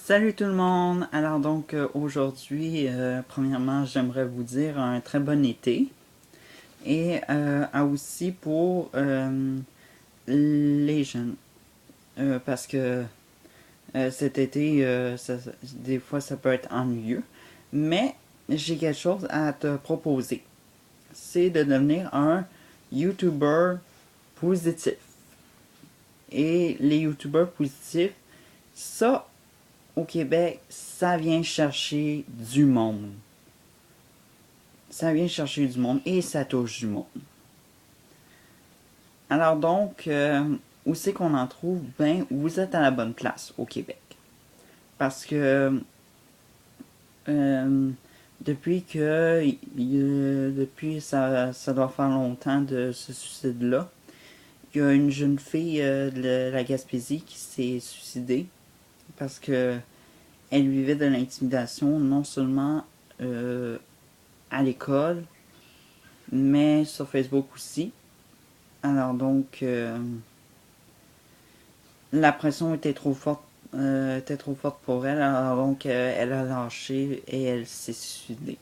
Salut tout le monde! Alors donc aujourd'hui, premièrement, j'aimerais vous dire un très bon été et aussi pour les jeunes parce que cet été, des fois ça peut être ennuyeux, mais j'ai quelque chose à te proposer. C'est de devenir un YouTuber positif. Et les YouTubers positifs, ça, au Québec, ça vient chercher du monde. Ça vient chercher du monde et ça touche du monde. Alors donc, où c'est qu'on en trouve? Ben, vous êtes à la bonne place au Québec. Parce que euh, depuis ça doit faire longtemps de ce suicide-là, il y a une jeune fille de la Gaspésie qui s'est suicidée parce que elle vivait de l'intimidation non seulement euh, à l'école, mais sur Facebook aussi. Alors donc, la pression était trop forte pour elle. Alors donc, elle a lâché et elle s'est suicidée.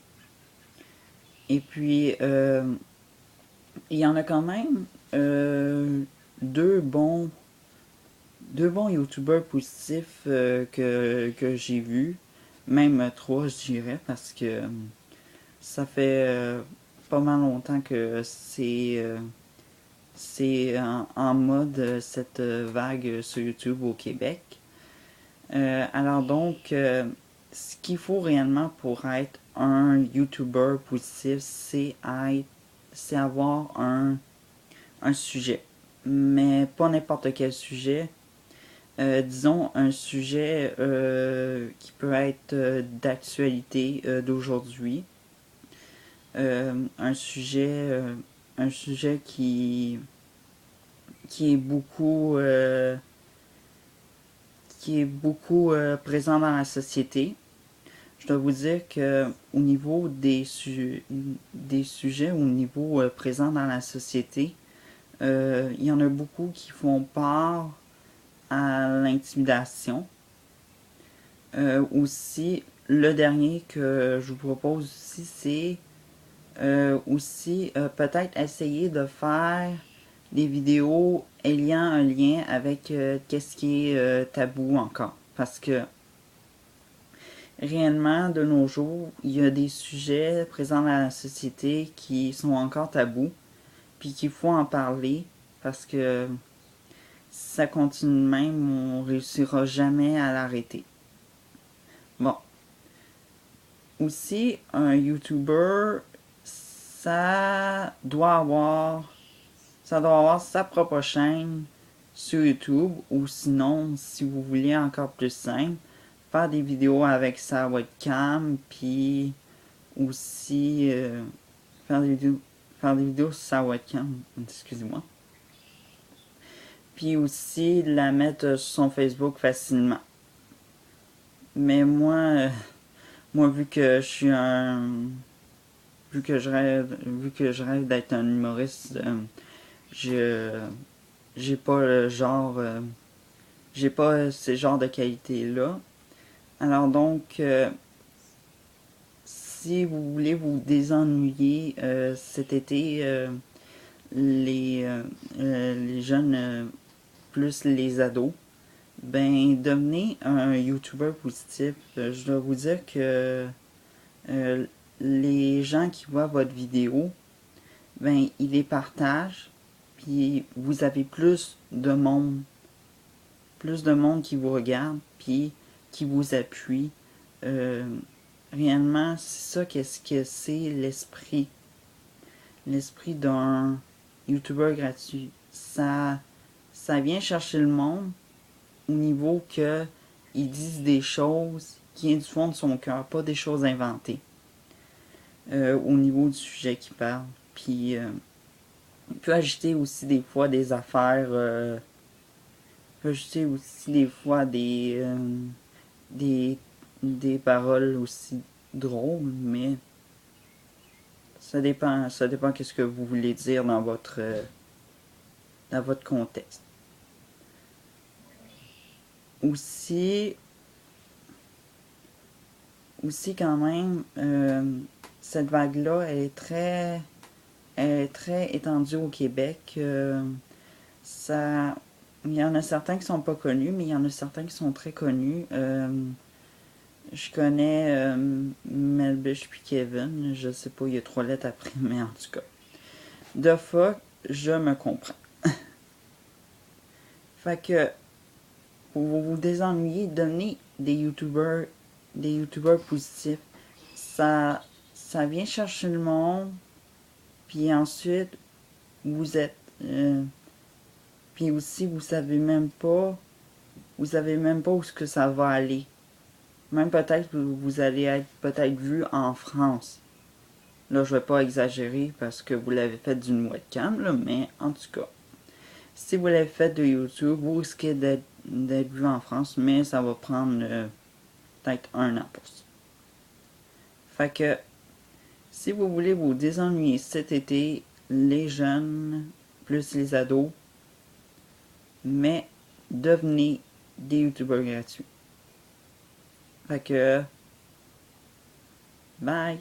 Et puis, il y en a quand même deux bons, deux bons YouTubers positifs que j'ai vus. Même trois, je dirais, parce que ça fait pas mal longtemps que c'est en mode cette vague sur YouTube au Québec. Alors donc, ce qu'il faut réellement pour être un YouTuber positif, c'est avoir un sujet. Mais pas n'importe quel sujet. Disons un sujet qui peut être d'actualité d'aujourd'hui. Un sujet qui est beaucoup présent dans la société. Je dois vous dire que au niveau des sujets au niveau présent dans la société, il y en a beaucoup qui font part à l'intimidation. Aussi, le dernier que je vous propose aussi, c'est aussi peut-être essayer de faire des vidéos ayant un lien avec qu'est-ce qui est tabou encore. Parce que réellement, de nos jours, il y a des sujets présents dans la société qui sont encore tabous, puis qu'il faut en parler, parce que si ça continue de même, on réussira jamais à l'arrêter. Bon, aussi, un YouTuber, ça doit avoir ça doit avoir sa propre chaîne sur YouTube, ou sinon, si vous voulez encore plus simple, faire des vidéos avec sa webcam, puis aussi faire des vidéos sur sa webcam, excusez-moi. Puis aussi la mettre sur son Facebook facilement. Mais moi vu que je suis un vu que je rêve d'être un humoriste, je j'ai pas le genre j'ai pas ce genre de qualité là. Alors donc si vous voulez vous désennuyer cet été, les jeunes plus les ados, ben devenez un YouTuber positif. Je dois vous dire que euh, les gens qui voient votre vidéo, ben ils les partagent, puis vous avez plus de monde qui vous regarde, puis qui vous appuie. Euh, Réellement, c'est ça qu'est-ce que c'est l'esprit d'un YouTuber gratuit. Ça vient chercher le monde au niveau que ils disent des choses qui viennent du fond de son cœur, pas des choses inventées. Au niveau du sujet qu'il parle. Puis, il peut ajouter aussi des fois des affaires. Il peut ajouter aussi des fois des, des paroles aussi drôles, mais ça dépend qu'est-ce que vous voulez dire dans votre contexte. Aussi, aussi quand même, cette vague-là, elle est très étendue au Québec. Ça, il y en a certains qui sont pas connus, mais il y en a certains qui sont très connus. Je connais Melbish puis Kevin. Je sais pas, il y a 3 lettres après, mais en tout cas. De fuck, je me comprends. Fait que, pour vous désennuyer, devenez des YouTubers positifs. Ça vient chercher le monde, puis ensuite, vous êtes... puis aussi, vous savez même pas où ce que ça va aller. Même peut-être que vous allez être peut-être vu en France. Là, je vais pas exagérer parce que vous l'avez fait d'une webcam, là, mais en tout cas, si vous l'avez fait de YouTube, vous risquez d'être vu en France, mais ça va prendre peut-être 1 an pour ça. Fait que, si vous voulez vous désennuyer cet été, les jeunes, plus les ados, mais devenez des YouTubers gratuits. Fait que, bye!